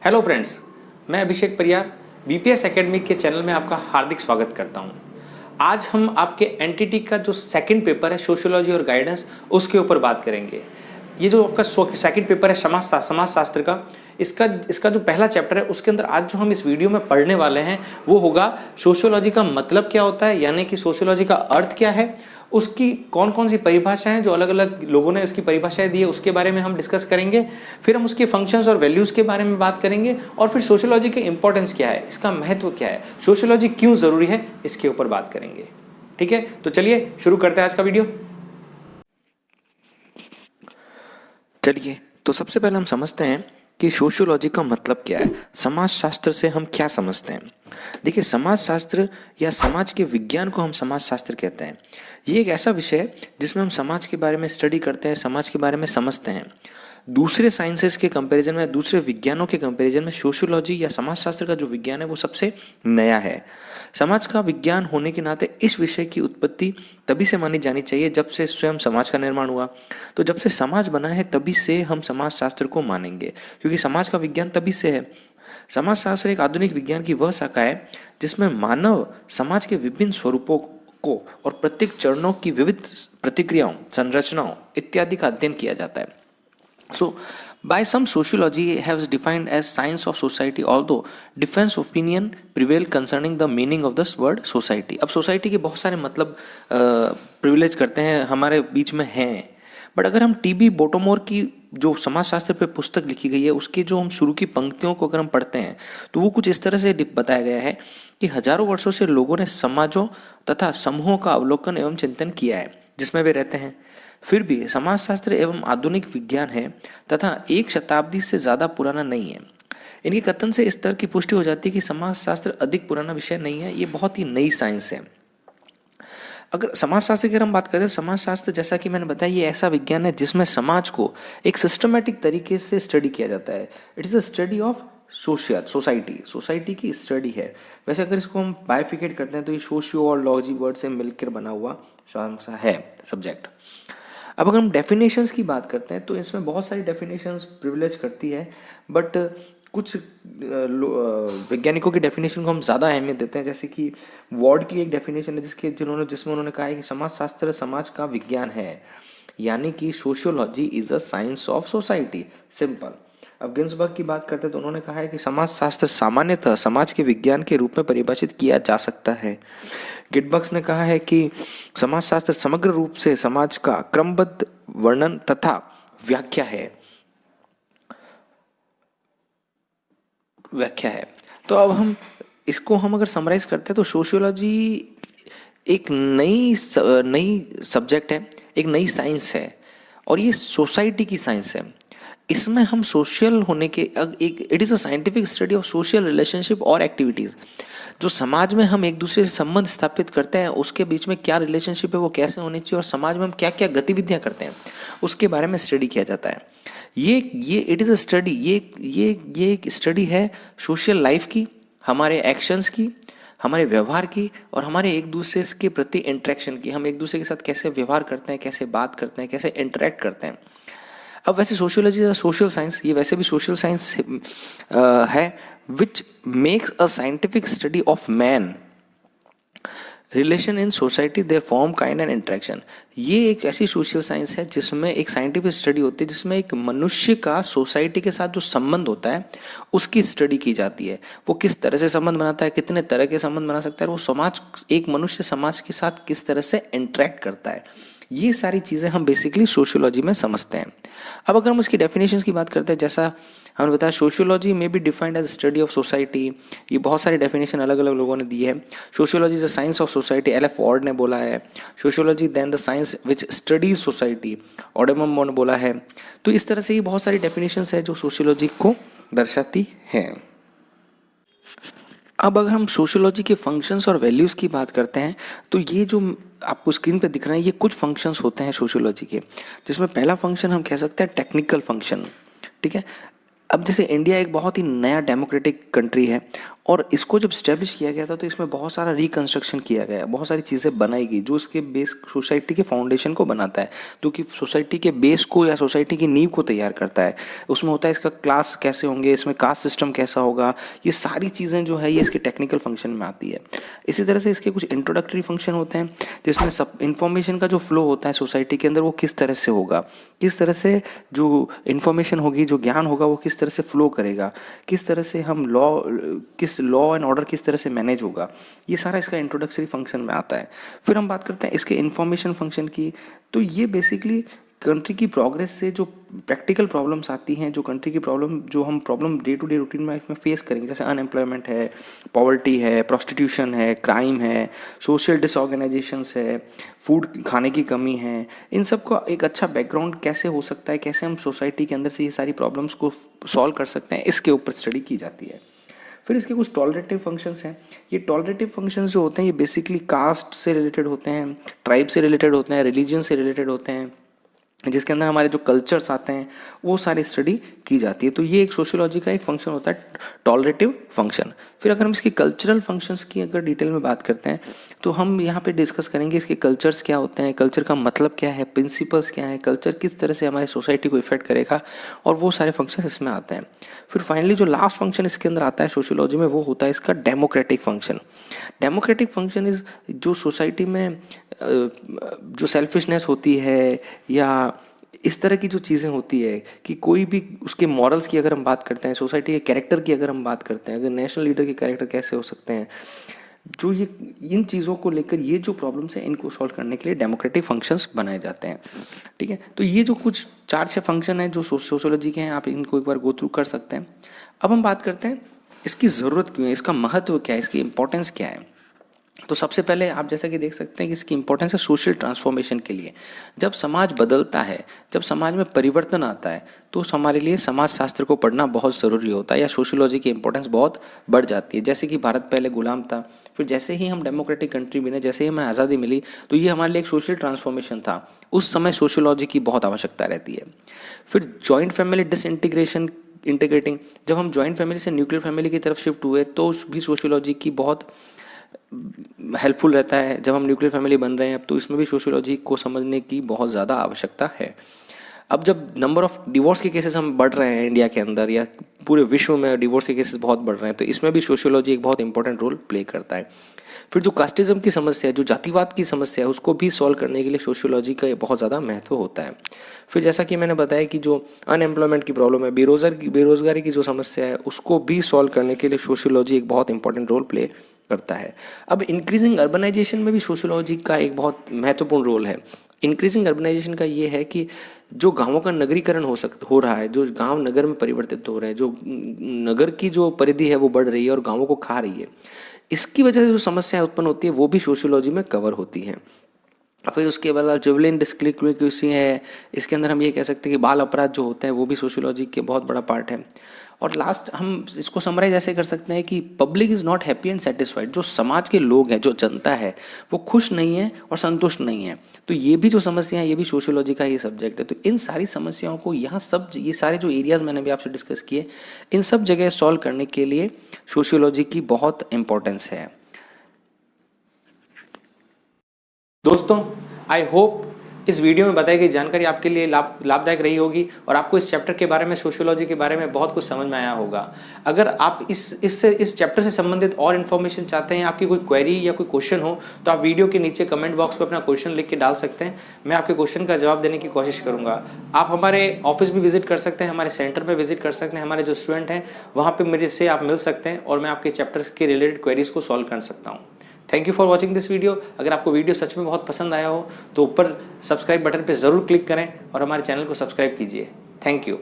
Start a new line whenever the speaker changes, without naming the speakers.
Hello friends, मैं अभिषेक Pariyar BPS academy के channel में आपका हार्दिक स्वागत करता हूं। आज हम आपके एनटीटी का जो सेकंड पेपर है सोशियोलॉजी और गाइडेंस उसके ऊपर बात करेंगे। ये जो आपका सेकंड पेपर है समाज शास्त्र का, इसका जो पहला चैप्टर है उसके अंदर आज जो हम इस वीडियो में पढ़ने वाले हैं वो होगा सोशियोलॉजी का मतलब क्या होता है, यानी कि सोशियोलॉजी का अर्थ क्या है, उसकी कौन कौन सी परिभाषाएं जो अलग अलग लोगों ने उसकी परिभाषाएं दी है उसके बारे में हम डिस्कस करेंगे। फिर हम उसके फंक्शंस और वैल्यूज के बारे में बात करेंगे और फिर सोशियोलॉजी के इंपॉर्टेंस क्या है, इसका महत्व क्या है, सोशियोलॉजी क्यों जरूरी है, इसके ऊपर बात करेंगे। ठीक है, तो चलिए शुरू करते हैं आज का वीडियो।
चलिए, तो सबसे पहले हम समझते हैं कि सोशियोलॉजी का मतलब क्या है। समाजशास्त्र से हम क्या समझते हैं। देखिए, समाजशास्त्र या समाज के विज्ञान को हम समाजशास्त्र कहते हैं। ये एक ऐसा विषय है जिसमें हम समाज के बारे में स्टडी करते हैं, समाज के बारे में समझते हैं। दूसरे साइंसेस के कंपैरिजन में, दूसरे विज्ञानों के कंपैरिजन में सोशियोलॉजी या समाजशास्त्र का जो विज्ञान है वो सबसे नया है। समाज का विज्ञान होने के नाते इस विषय की उत्पत्ति तभी से मानी जानी चाहिए जब से स्वयं समाज का निर्माण हुआ। तो जब से समाज बना है तभी से हम समाजशास्त्र को मानेंगे, क्योंकि समाज का विज्ञान तभी से है। समाजशास्त्र एक आधुनिक विज्ञान की वह शाखा है जिसमें मानव समाज के विभिन्न स्वरूपों को और प्रत्येक चरणों की विविध प्रतिक्रियाओं, संरचनाओं इत्यादि का अध्ययन किया जाता है। So, by some sociology has defined as science of society, although different opinion prevail concerning the meaning of this word society. अब सोसाइटी के बहुत सारे मतलब प्रिविलेज करते हैं हमारे बीच में हैं, बट अगर हम टीबी बोटोमोर की जो समाजशास्त्र पे पुस्तक लिखी गई है उसके जो हम शुरू की पंक्तियों को अगर हम पढ़ते हैं तो वो कुछ इस तरह से बताया गया है कि हजारों वर्षों से लोगों ने समाजों तथा समूहों का अवलोकन एवं चिंतन किया है जिसमें वे रहते हैं। फिर भी समाजशास्त्र एवं आधुनिक विज्ञान है तथा एक शताब्दी से ज़्यादा पुराना नहीं है। इनके कथन से इस तरह की पुष्टि हो जाती है कि समाजशास्त्र अधिक पुराना विषय नहीं है, ये बहुत ही नई साइंस है। अगर समाजशास्त्र की हम बात करें, समाजशास्त्र जैसा कि मैंने बताया ये ऐसा विज्ञान है जिसमें समाज को एक सिस्टमेटिक तरीके से स्टडी किया जाता है। It is a study of society की स्टडी है। वैसे अगर इसको हम बाइफिकेट करते हैं तो ये सोशियो और लॉजी वर्ड से मिलकर बना हुआ है सब्जेक्ट। अब अगर हम डेफिनेशंस की बात करते हैं तो इसमें बहुत सारी डेफिनेशंस प्रिविलेज करती है, बट कुछ वैज्ञानिकों की डेफिनेशन को हम ज़्यादा अहमियत देते हैं। जैसे कि वॉर्ड की एक डेफिनेशन है जिसमें उन्होंने कहा है कि समाजशास्त्र समाज का विज्ञान है, यानी कि sociology is a science of society, simple. अब गिन्सबर्ग की बात करते हैं तो उन्होंने कहा है कि समाजशास्त्र सामान्यतः समाज के विज्ञान के रूप में परिभाषित किया जा सकता है। गिटबक्स ने कहा है कि समाजशास्त्र समग्र रूप से समाज का क्रमबद्ध वर्णन तथा व्याख्या है। तो अब हम इसको अगर समराइज करते हैं तो सोशियोलॉजी एक नई सब्जेक्ट है, एक नई साइंस है और ये सोसाइटी की साइंस है। इसमें हम सोशल होने के it is a scientific study of social relationship और एक्टिविटीज़। जो समाज में हम एक दूसरे से संबंध स्थापित करते हैं उसके बीच में क्या रिलेशनशिप है, वो कैसे होनी चाहिए और समाज में हम क्या क्या गतिविधियां करते हैं उसके बारे में स्टडी किया जाता है। ये इट इज़ अ स्टडी, ये एक स्टडी है सोशल लाइफ की, हमारे एक्शंस की, हमारे व्यवहार की और हमारे एक दूसरे के प्रति इंटरेक्शन की। हम एक दूसरे के साथ कैसे व्यवहार करते हैं, कैसे बात करते हैं, कैसे इंटरेक्ट करते हैं। अब वैसे सोशियोलॉजी सोशल साइंस, ये वैसे भी सोशल साइंस है which makes a scientific study of man relation in society, there form, kind and interaction. ये एक ऐसी सोशल साइंस है जिसमें एक साइंटिफिक स्टडी होती है जिसमें एक मनुष्य का सोसाइटी के साथ जो संबंध होता है उसकी स्टडी की जाती है। वो किस तरह से संबंध बनाता है, कितने तरह के संबंध बना सकता है, वो एक मनुष्य समाज के साथ किस तरह से इंटरेक्ट करता है, ये सारी चीज़ें हम बेसिकली सोशियोलॉजी में समझते हैं। अब अगर हम उसकी डेफिनेशंस की बात करते हैं, जैसा हमने बताया सोशियोलॉजी में be defined as study of society. ये बहुत सारी डेफिनेशन अलग अलग लोगों ने दी है। Sociology is the science of society, L F Ward ने बोला है। Sociology then the science which studies society, Odum ने बोला है। तो इस तरह से ये बहुत सारी डेफिनेशंस है जो सोशियोलॉजी को दर्शाती हैं। अब अगर हम सोशियोलॉजी के फंक्शंस और वैल्यूज़ की बात करते हैं तो ये जो आपको स्क्रीन पे दिख रहा है ये कुछ फंक्शंस होते हैं सोशियोलॉजी के, जिसमें पहला फंक्शन हम कह सकते हैं टेक्निकल फंक्शन। ठीक है, अब जैसे इंडिया एक बहुत ही नया डेमोक्रेटिक कंट्री है और इसको जब स्टैब्लिश किया गया था तो इसमें बहुत सारा रिकंस्ट्रक्शन किया गया, बहुत सारी चीज़ें बनाई गई जो इसके बेस, सोसाइटी के फाउंडेशन को बनाता है, जो कि सोसाइटी के बेस को या सोसाइटी की नींव को तैयार करता है। उसमें होता है इसका क्लास कैसे होंगे, इसमें कास्ट सिस्टम कैसा होगा, ये सारी चीज़ें जो है ये इसके टेक्निकल फंक्शन में आती है। इसी तरह से इसके कुछ इंट्रोडक्टरी फंक्शन होते हैं जिसमें सब इन्फॉर्मेशन का जो फ्लो होता है सोसाइटी के अंदर वो किस तरह से होगा, किस तरह से जो इन्फॉर्मेशन होगी, जो ज्ञान होगा वो किस तरह से फ्लो करेगा, किस तरह से हम किस लॉ एंड ऑर्डर किस तरह से मैनेज होगा, ये सारा इसका इंट्रोडक्टरी फंक्शन में आता है। फिर हम बात करते हैं इसके इन्फॉर्मेशन फंक्शन की। तो ये बेसिकली कंट्री की प्रोग्रेस से जो प्रैक्टिकल प्रॉब्लम्स आती हैं, जो कंट्री की प्रॉब्लम, जो हम problem day to day routine life में फेस करेंगे, जैसे अनएम्प्लॉयमेंट है, पॉवर्टी है, प्रोस्टिट्यूशन है, क्राइम है, सोशल डिसऑर्गेनाइजेशंस है, फूड खाने की कमी है, इन सब का एक अच्छा बैकग्राउंड कैसे हो सकता है, कैसे हम सोसाइटी के अंदर से ये सारी प्रॉब्लम्स को सॉल्व कर सकते हैं, इसके ऊपर स्टडी की जाती है। फिर इसके कुछ टॉलरेटिव फंक्शंस हैं। ये टॉलरेटिव फंक्शंस जो होते हैं ये बेसिकली कास्ट से रिलेटेड होते हैं, ट्राइब से रिलेटेड होते हैं, रिलीजन से रिलेटेड होते हैं, जिसके अंदर हमारे जो कल्चर्स आते हैं वो सारी स्टडी की जाती है। तो ये एक सोशियोलॉजी का एक फंक्शन होता है, टॉलरेटिव फंक्शन। फिर अगर हम इसके कल्चरल फंक्शंस की अगर डिटेल में बात करते हैं तो हम यहाँ पे डिस्कस करेंगे इसके कल्चर्स क्या होते हैं, कल्चर का मतलब क्या है, प्रिंसिपल्स क्या है, कल्चर किस तरह से हमारे सोसाइटी को इफेक्ट करेगा, और वो सारे फंक्शन इसमें आते हैं। फिर फाइनली जो लास्ट फंक्शन इसके अंदर आता है सोशियोलॉजी में वो होता है इसका democratic function. Democratic function is जो सोसाइटी में जो सेल्फिशनेस होती है या इस तरह की जो चीज़ें होती है कि कोई भी उसके मॉरल्स की अगर हम बात करते हैं, सोसाइटी के कैरेक्टर की अगर हम बात करते हैं, अगर नेशनल लीडर के कैरेक्टर कैसे हो सकते हैं, जो ये इन चीज़ों को लेकर ये जो प्रॉब्लम्स हैं इनको सॉल्व करने के लिए डेमोक्रेटिक फंक्शंस बनाए जाते हैं। ठीक है, तो ये जो कुछ 4-6 फंक्शन हैं जो सोशियोलॉजी के हैं, आप इनको एक बार गो थ्रू कर सकते हैं। अब हम बात करते हैं इसकी ज़रूरत क्यों है, इसका महत्व क्या है, इसकी इंपॉर्टेंस क्या है। तो सबसे पहले आप जैसा कि देख सकते हैं कि इसकी इंपॉर्टेंस है सोशल ट्रांसफॉर्मेशन के लिए। जब समाज बदलता है, जब समाज में परिवर्तन आता है तो हमारे लिए समाज शास्त्र को पढ़ना बहुत ज़रूरी होता है, या सोशियोलॉजी की इंपॉर्टेंस बहुत बढ़ जाती है। जैसे कि भारत पहले गुलाम था, फिर जैसे ही हम डेमोक्रेटिक कंट्री बने, जैसे ही हमें आज़ादी मिली, तो ये हमारे लिए एक सोशल ट्रांसफॉर्मेशन था। उस समय सोशियोलॉजी की बहुत आवश्यकता रहती है। फिर जॉइंट फैमिली डिसइंटीग्रेशन इंटीग्रेटिंग, जब हम जॉइंट फैमिली से न्यूक्लियर फैमिली की तरफ शिफ्ट हुए तो भी सोशियोलॉजी की बहुत हेल्पफुल रहता है। जब हम न्यूक्लियर फैमिली बन रहे हैं अब तो इसमें भी सोशियोलॉजी को समझने की बहुत ज़्यादा आवश्यकता है। अब जब नंबर ऑफ डिवोर्स के केसेस हम बढ़ रहे हैं इंडिया के अंदर या पूरे विश्व में डिवोर्स के केसेस बहुत बढ़ रहे हैं, तो इसमें भी सोशियोलॉजी एक बहुत इंपॉर्टेंट रोल प्ले करता है। फिर जो कास्टिज्म की समस्या है, जो जातिवाद की समस्या है, उसको भी सॉल्व करने के लिए सोशियोलॉजी का बहुत ज़्यादा महत्व होता है। फिर जैसा कि मैंने बताया कि जो अनएम्प्लॉयमेंट की प्रॉब्लम है, बेरोजगारी की जो समस्या है, उसको भी सॉल्व करने के लिए सोशियोलॉजी एक बहुत इंपॉर्टेंट रोल प्ले करता है। अब इंक्रीजिंग अर्बनाइजेशन में भी सोशियोलॉजी का एक बहुत महत्वपूर्ण रोल है। इंक्रीजिंग अर्बनाइजेशन का ये है कि जो गांवों का नगरीकरण हो रहा है, जो गांव नगर में परिवर्तित हो रहे हैं, जो नगर की जो परिधि है वो बढ़ रही है और गांवों को खा रही है, इसकी वजह से जो समस्याएं उत्पन्न होती है वो भी सोशियोलॉजी में कवर होती हैं। फिर उसके बाद जुवेनाइल डिस्क्रिमिनेशन है, इसके अंदर हम ये कह सकते हैं कि बाल अपराध जो होते हैं वो भी सोशियोलॉजी के बहुत बड़ा पार्ट है। और लास्ट हम इसको समराइज ऐसे कर सकते हैं कि public is not happy and satisfied. जो समाज के लोग हैं, जो जनता है, वो खुश नहीं है और संतुष्ट नहीं है। तो ये भी जो समस्या है ये भी सोशियोलॉजी का ही सब्जेक्ट है। तो इन सारी समस्याओं को यहाँ सब ये सारे जो एरियाज मैंने भी आपसे डिस्कस किए, इन सब जगह सॉल्व करने के लिए सोशियोलॉजी की बहुत इंपॉर्टेंस है।
दोस्तों, आई होप इस वीडियो में बताई गई जानकारी आपके लिए लाभदायक रही होगी और आपको इस चैप्टर के बारे में, सोशियोलॉजी के बारे में बहुत कुछ समझ में आया होगा। अगर आप इस चैप्टर से संबंधित और इन्फॉर्मेशन चाहते हैं, आपकी कोई क्वेरी या कोई क्वेश्चन हो, तो आप वीडियो के नीचे कमेंट बॉक्स में अपना क्वेश्चन लिख के डाल सकते हैं। मैं आपके क्वेश्चन का जवाब देने की कोशिश करूंगा। आप हमारे ऑफिस भी विजिट कर सकते हैं, हमारे सेंटर में विजिट कर सकते हैं। हमारे जो स्टूडेंट हैं वहाँ पर मेरे से आप मिल सकते हैं और मैं आपके चैप्टर्स के रिलेटेड क्वेरीज को सॉल्व कर सकता हूँ। Thank you for watching this video. अगर आपको वीडियो सच में बहुत पसंद आया हो तो ऊपर सब्सक्राइब बटन पर ज़रूर क्लिक करें और हमारे चैनल को सब्सक्राइब कीजिए। Thank you.